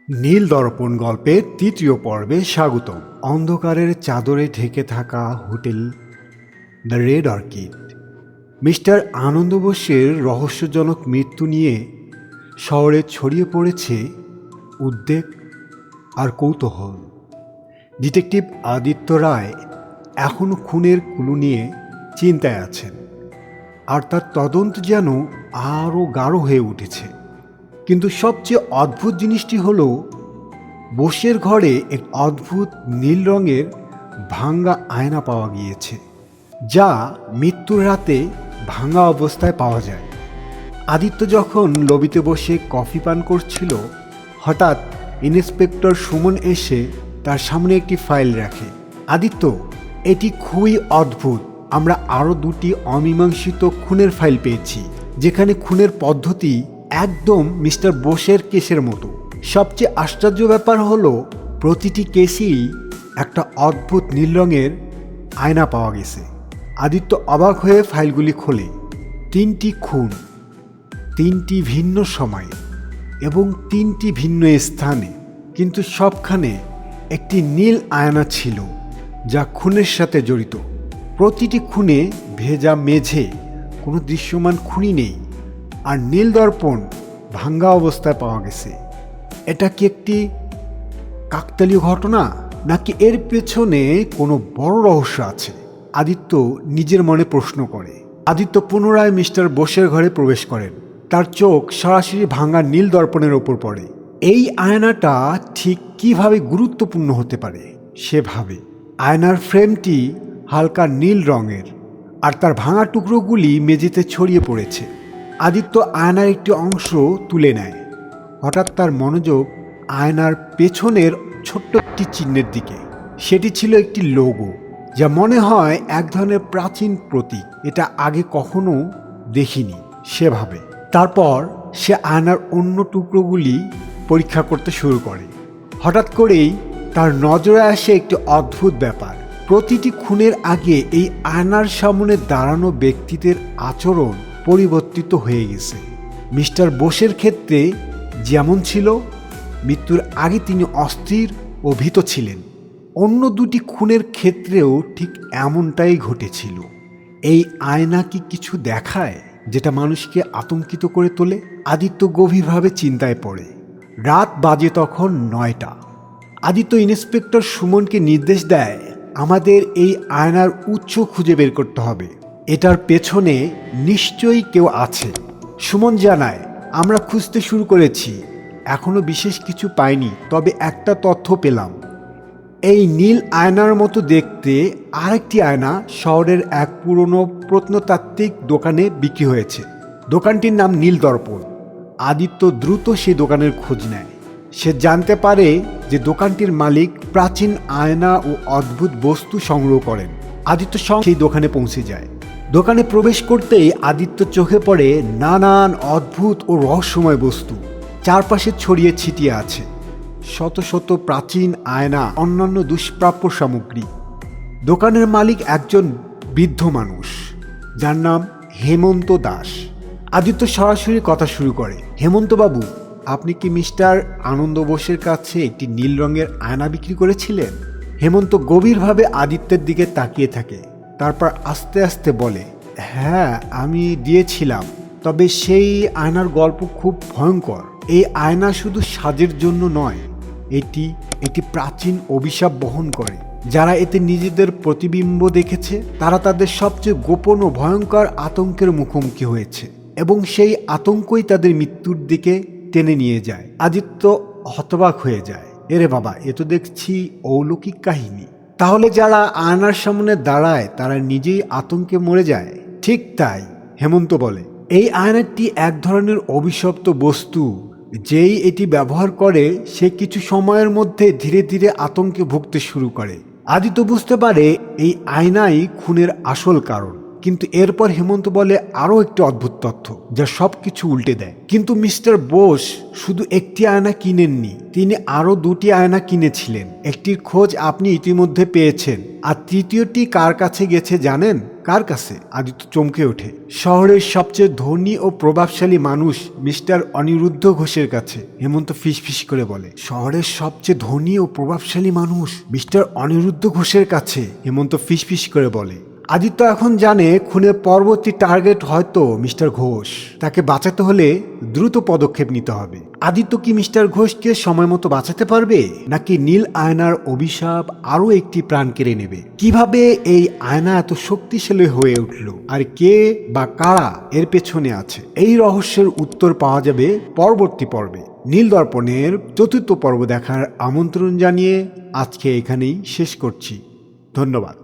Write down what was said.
নীল দর্পণ গল্পের তৃতীয় পর্বে স্বাগতম। অন্ধকারের চাদরে ঢেকে থাকা hotel the red orchid. Mister Anand বোসের রহস্যজনক মৃত্যু নিয়ে শহরে ছড়িয়ে পড়েছে উদ্বেগ আর কৌতূহল। ডিটেকটিভ আদিত্য রায় এখনও খুনের ক্লু নিয়ে চিন্তায় আছেন, আর তার তদন্ত যেন আরও গাঢ় হয়ে উঠেছে। কিন্তু সবচেয়ে অদ্ভুত জিনিসটি হলো বোসের ঘরে এক অদ্ভুত নীল রঙের ভাঙ্গা আয়না পাওয়া গিয়েছে, যা মৃত্যুর রাতে ভাঙা অবস্থায় পাওয়া যায়। আদিত্য যখন লবিতে বসে কফি পান করছিল, হঠাৎ ইন্সপেক্টর সুমন এসে তার সামনে একটি ফাইল রাখে। আদিত্য, এটি খুবই অদ্ভুত। আমরা আরও দুটি অমীমাংসিত খুনের ফাইল পেয়েছি, যেখানে খুনের পদ্ধতি একদম মিস্টার বোসের কেসের মতো। সবচেয়ে আশ্চর্য ব্যাপার হলো প্রতিটি কেসেই একটা অদ্ভুত নীল রঙের আয়না পাওয়া গেছে। আদিত্য অবাক হয়ে ফাইলগুলি খোলে। 3টি খুন, 3টি ভিন্ন সময়ে এবং 3টি ভিন্ন স্থানে, কিন্তু সবখানে একটি নীল আয়না ছিল যা খুনের সাথে জড়িত। প্রতিটি খুনে ভেজা মেঝে, কোনো দৃশ্যমান খুনি নেই, আর নীল দর্পণ ভাঙ্গা অবস্থায় পাওয়া গেছে। এটা কি একটি কাকতালীয় ঘটনা, নাকি এর পেছনে কোনো বড় রহস্য আছে? আদিত্য নিজের মনে প্রশ্ন করে। আদিত্য পুনরায় মিস্টার বোসের ঘরে প্রবেশ করেন। তার চোখ সরাসরি ভাঙা নীল দর্পণের ওপর পড়ে। এই আয়নাটা ঠিক কিভাবে গুরুত্বপূর্ণ হতে পারে সে ভাবে। আয়নার ফ্রেমটি হালকা নীল রঙের, আর তার ভাঙা টুকরোগুলি মেঝেতে ছড়িয়ে পড়েছে। আদিত্য আয়নার একটি অংশ তুলে নেয়। হঠাৎ তার মনোযোগ আয়নার পেছনের ছোট্ট একটি চিহ্নের দিকে। সেটি ছিল একটি লোগো, যা মনে হয় এক ধরনের প্রাচীন প্রতীক। এটা আগে কখনো দেখিনি সে ভাবে। তারপর সে আয়নার অন্য টুকরোগুলি পরীক্ষা করতে শুরু করে। হঠাৎ করেই তার নজরে আসে একটি অদ্ভুত ব্যাপার। প্রতিটি খুনের আগে এই আয়নার সামনে দাঁড়ানো ব্যক্তিদের আচরণ পরিবর্তিত হয়ে গেছে। মিস্টার বোসের ক্ষেত্রে যেমন ছিল, মৃত্যুর আগে তিনি অস্থির ও ভীত ছিলেন। অন্য দুটি খুনের ক্ষেত্রেও ঠিক এমনটাই ঘটেছিল। এই আয়না কি কিছু দেখায় যেটা মানুষকে আতঙ্কিত করে তোলে? আদিত্য গভীরভাবে চিন্তায় পড়ে। রাত বাজে তখন 9টা। আদিত্য ইন্সপেক্টর সুমনকে নির্দেশ দেয়, আমাদের এই আয়নার উৎস খুঁজে বের করতে হবে। এটার পেছনে নিশ্চয়ই কেউ আছে। সুমন জানায়, আমরা খুঁজতে শুরু করেছি, এখনো বিশেষ কিছু পাইনি, তবে একটা তথ্য পেলাম। এই নীল আয়নার মতো দেখতে আরেকটি আয়না শহরের এক পুরনো প্রত্নতাত্ত্বিক দোকানে বিক্রি হয়েছে। দোকানটির নাম নীল দর্পণ। আদিত্য দ্রুত সেই দোকানের খোঁজ নেয়। সে জানতে পারে যে দোকানটির মালিক প্রাচীন আয়না ও অদ্ভুত বস্তু সংগ্রহ করেন। আদিত্য সেই দোকানে পৌঁছে যায়। দোকানে প্রবেশ করতেই আদিত্য চোখে পড়ে নানান অদ্ভুত ও রহস্যময় বস্তু চারপাশে ছড়িয়ে ছিটিয়ে আছে। শত শত প্রাচীন আয়না, অন্যান্য দুষ্প্রাপ্য সামগ্রী। দোকানের মালিক একজন বৃদ্ধ মানুষ, যার নাম হেমন্ত দাস। আদিত্য সরাসরি কথা শুরু করে, হেমন্তবাবু, আপনি কি মিস্টার আনন্দ বোসের কাছে একটি নীল রঙের আয়না বিক্রি করেছিলেন? হেমন্ত গভীরভাবে আদিত্যের দিকে তাকিয়ে থাকে, তারপর আস্তে আস্তে বলে, হ্যাঁ, আমি দিয়েছিলাম, তবে সেই আয়নার গল্প খুব ভয়ঙ্কর। এই আয়না শুধু সাজের জন্য নয়, এটি প্রাচীন অভিশাপ বহন করে। যারা এতে নিজেদের প্রতিবিম্ব দেখেছে, তারা তাদের সবচেয়ে গোপন ও ভয়ঙ্কর আতঙ্কের মুখোমুখি হয়েছে, এবং সেই আতঙ্কই তাদের মৃত্যুর দিকে টেনে নিয়ে যায়। আদিত্য হতবাক হয়ে যায়, এরে বাবা, এ তো দেখছি অলৌকিক কাহিনী। তাহলে যারা আয়নার সামনে দাঁড়ায় তারা নিজেই আতঙ্কে মরে যায়? ঠিক তাই, হেমন্ত বলে। এই আয়নাটি এক ধরনের অভিশপ্ত বস্তু। যেই এটি ব্যবহার করে সে কিছু সময়ের মধ্যে ধীরে ধীরে আতঙ্কে ভুগতে শুরু করে। আদিত্য বুঝতে পারে এই আয়নাই খুনের আসল কারণ, কিন্তু এরপর হেমন্ত বলে আরও একটি অদ্ভুত তথ্য যা সবকিছু উল্টে দেয়। কিন্তু মিস্টার বোস শুধু একটি আয়না কিনেননি, তিনি আরও দুটি আয়না কিনেছিলেন। একটির খোঁজ আপনি ইতিমধ্যে পেয়েছেন, আর তৃতীয়টি কার কাছে গেছে জানেন? কার কাছে? আদিত্য চমকে ওঠে। শহরের সবচেয়ে ধনী ও প্রভাবশালী মানুষ মিস্টার অনিরুদ্ধ ঘোষের কাছে। হেমন্ত ফিসফিস করে বলে, শহরের সবচেয়ে ধনী ও প্রভাবশালী মানুষ মিস্টার অনিরুদ্ধ ঘোষের কাছে। হেমন্ত ফিসফিস করে বলে, আদিত্য এখন জানে খুনের পরবর্তী টার্গেট হয়তো মিস্টার ঘোষ। তাকে বাঁচাতে হলে দ্রুত পদক্ষেপ নিতে হবে। আদিত্য কি মিস্টার ঘোষকে সময় মতো বাঁচাতে পারবে, নাকি নীল আয়নার অভিশাপ আরও একটি প্রাণ কেড়ে নেবে? কিভাবে এই আয়না এত শক্তিশালী হয়ে উঠল, আর কে বা কারা এর পেছনে আছে? এই রহস্যের উত্তর পাওয়া যাবে পরবর্তী পর্বে। নীল দর্পণের চতুর্থ পর্ব দেখার আমন্ত্রণ জানিয়ে আজকে এখানেই শেষ করছি। ধন্যবাদ।